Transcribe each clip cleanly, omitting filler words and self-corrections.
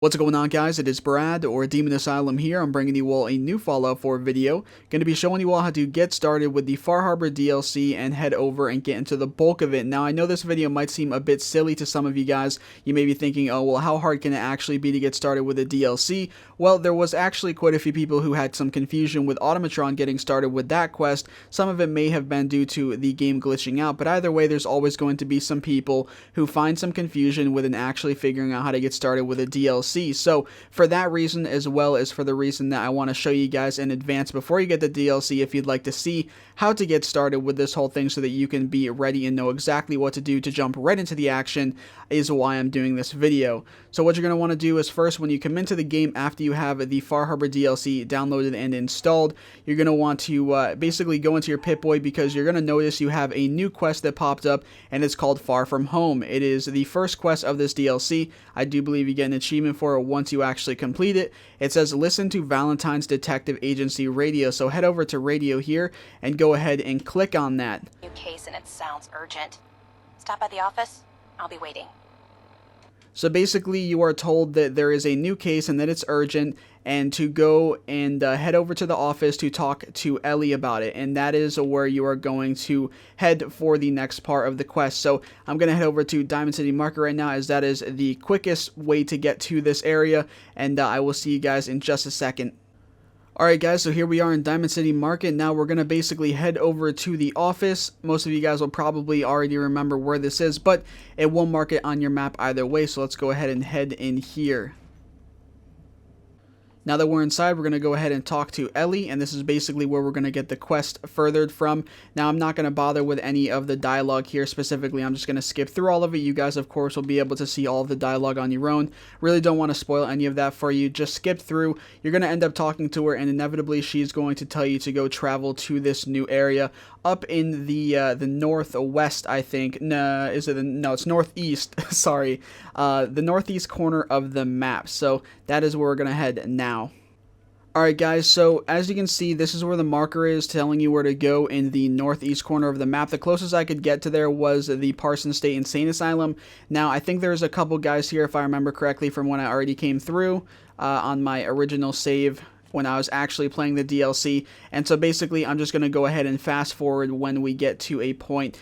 What's going on, guys? It is Brad, or Demon Asylum here. I'm bringing you all a new Fallout 4 video. Going to be showing you all how to get started with the Far Harbor DLC and head over and get into the bulk of it. Now, I know this video might seem a bit silly to some of you guys. You may be thinking, oh, well, how hard can it actually be to get started with a DLC? Well, there was actually quite a few people who had some confusion with Automatron getting started with that quest. Some of it may have been due to the game glitching out, but either way, there's always going to be some people who find some confusion with actually figuring out how to get started with a DLC. So for that reason, as well as for the reason that I want to show you guys in advance before you get the DLC, if you'd like to see how to get started with this whole thing so that you can be ready and know exactly what to do to jump right into the action, is why I'm doing this video. So what you're going to want to do is first, when you come into the game after you have the Far Harbor DLC downloaded and installed, you're going to want to basically go into your Pip-Boy, because you're going to notice you have a new quest that popped up, and it's called Far From Home. It is the first quest of this DLC. I do believe you get an achievement for it once you actually complete it. It says listen to Valentine's Detective Agency radio. So head over to radio here and go ahead and click on that. New case and it sounds urgent. Stop by the office. I'll be waiting. So basically you are told that there is a new case and that it's urgent, and to go and head over to the office to talk to Ellie about it, and that is where you are going to head for the next part of the quest. So I'm going to head over to Diamond City Market right now, as that is the quickest way to get to this area, and I will see you guys in just a second. Alright guys, so here we are in Diamond City Market. Now we're going to basically head over to the office. Most of you guys will probably already remember where this is, but it will mark it on your map either way, so let's go ahead and head in here. Now that we're inside, we're going to go ahead and talk to Ellie, and this is basically where we're going to get the quest furthered from. Now, I'm not going to bother with any of the dialogue here specifically. I'm just going to skip through all of it. You guys, of course, will be able to see all of the dialogue on your own. Really don't want to spoil any of that for you. Just skip through. You're going to end up talking to her, and inevitably, she's going to tell you to go travel to this new area up in the northwest, I think. No, it's northeast. Sorry. The northeast corner of the map. So that is where we're going to head now. Alright guys, so as you can see, this is where the marker is telling you where to go in the northeast corner of the map. The closest I could get to there was the Parsons State Insane Asylum. Now, I think there's a couple guys here, if I remember correctly, from when I already came through on my original save when I was actually playing the DLC. And so basically, I'm just going to go ahead and fast forward when we get to a point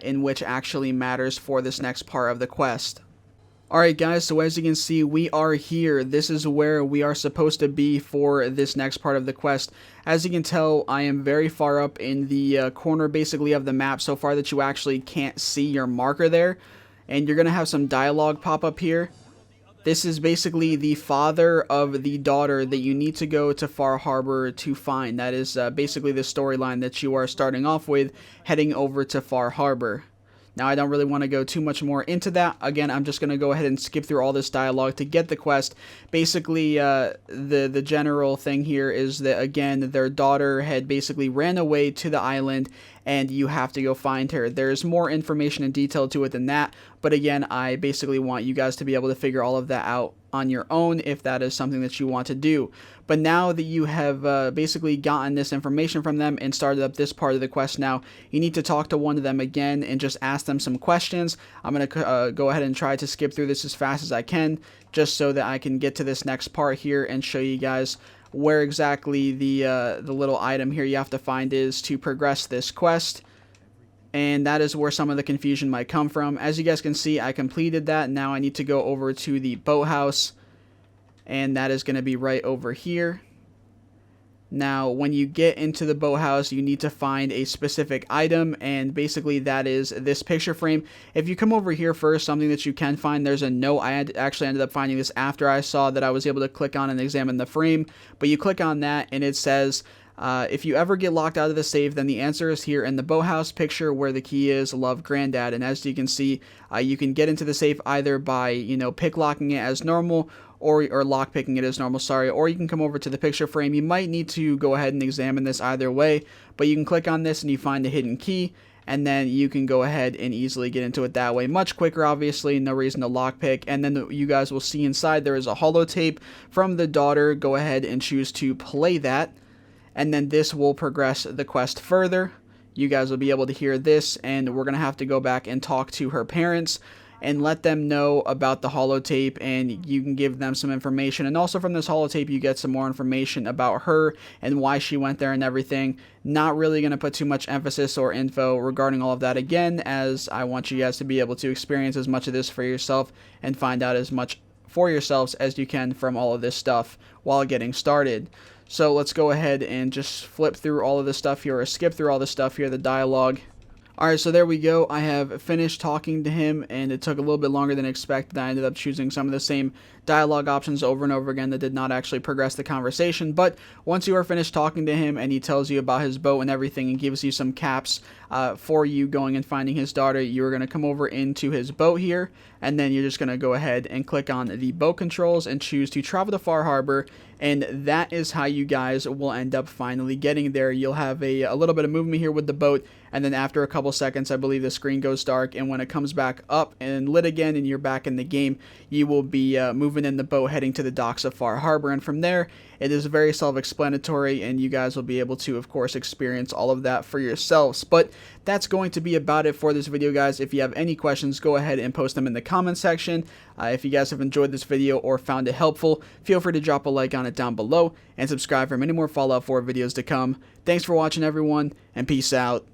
in which actually matters for this next part of the quest. Alright guys, so as you can see, we are here. This is where we are supposed to be for this next part of the quest. As you can tell, I am very far up in the corner basically of the map, so far that you actually can't see your marker there. And you're going to have some dialogue pop up here. This is basically the father of the daughter that you need to go to Far Harbor to find. That is basically the storyline that you are starting off with, heading over to Far Harbor. Now, I don't really want to go too much more into that. Again, I'm just going to go ahead and skip through all this dialogue to get the quest. Basically, the general thing here is that, again, their daughter had basically ran away to the island, and you have to go find her. There's more information and detail to it than that, but again, I basically want you guys to be able to figure all of that out on your own if that is something that you want to do. But now that you have basically gotten this information from them and started up this part of the quest now, you need to talk to one of them again and just ask them some questions. I'm going to go ahead and try to skip through this as fast as I can, just so that I can get to this next part here and show you guys where exactly the little item here you have to find is to progress this quest. And that is where some of the confusion might come from. As you guys can see, I completed that. Now I need to go over to the boathouse, and that is going to be right over here. Now, when you get into the boathouse, you need to find a specific item, and basically that is this picture frame. If you come over here first, something that you can find, there's a note. I actually ended up finding this after I saw that I was able to click on and examine the frame, but you click on that, and it says, if you ever get locked out of the safe, then the answer is here in the boathouse picture where the key is. Love, Granddad. And as you can see, you can get into the safe either by, pick locking it as normal, or lock picking it as normal, sorry, or you can come over to the picture frame. You might need to go ahead and examine this either way, but you can click on this and you find the hidden key, and then you can go ahead and easily get into it that way. Much quicker, obviously, no reason to lockpick. And then you guys will see inside there is a holotape from the daughter. Go ahead and choose to play that, and then this will progress the quest further. You guys will be able to hear this, and we're going to have to go back and talk to her parents. and let them know about the holotape, and you can give them some information. And also from this holotape, you get some more information about her and why she went there and everything. Not really going to put too much emphasis or info regarding all of that again, as I want you guys to be able to experience as much of this for yourself and find out as much for yourselves as you can from all of this stuff while getting started. So let's go ahead and just flip through all of this stuff here, or skip through all this stuff here, the dialogue. Alright, so there we go. I have finished talking to him, and it took a little bit longer than expected. I ended up choosing some of the same dialogue options over and over again that did not actually progress the conversation. But once you are finished talking to him and he tells you about his boat and everything and gives you some caps for you going and finding his daughter, you're going to come over into his boat here, and then you're just going to go ahead and click on the boat controls and choose to travel to Far Harbor. And that is how you guys will end up finally getting there. You'll have a little bit of movement here with the boat, and then after a couple seconds, I believe the screen goes dark, and when it comes back up and lit again and you're back in the game, you will be moving in the boat heading to the docks of Far Harbor. And from there, it is very self-explanatory, and you guys will be able to, of course, experience all of that for yourselves. But that's going to be about it for this video, guys. If you have any questions, go ahead and post them in the comment section. If you guys have enjoyed this video or found it helpful, feel free to drop a like on it down below and subscribe for many more Fallout 4 videos to come. Thanks for watching, everyone, and peace out.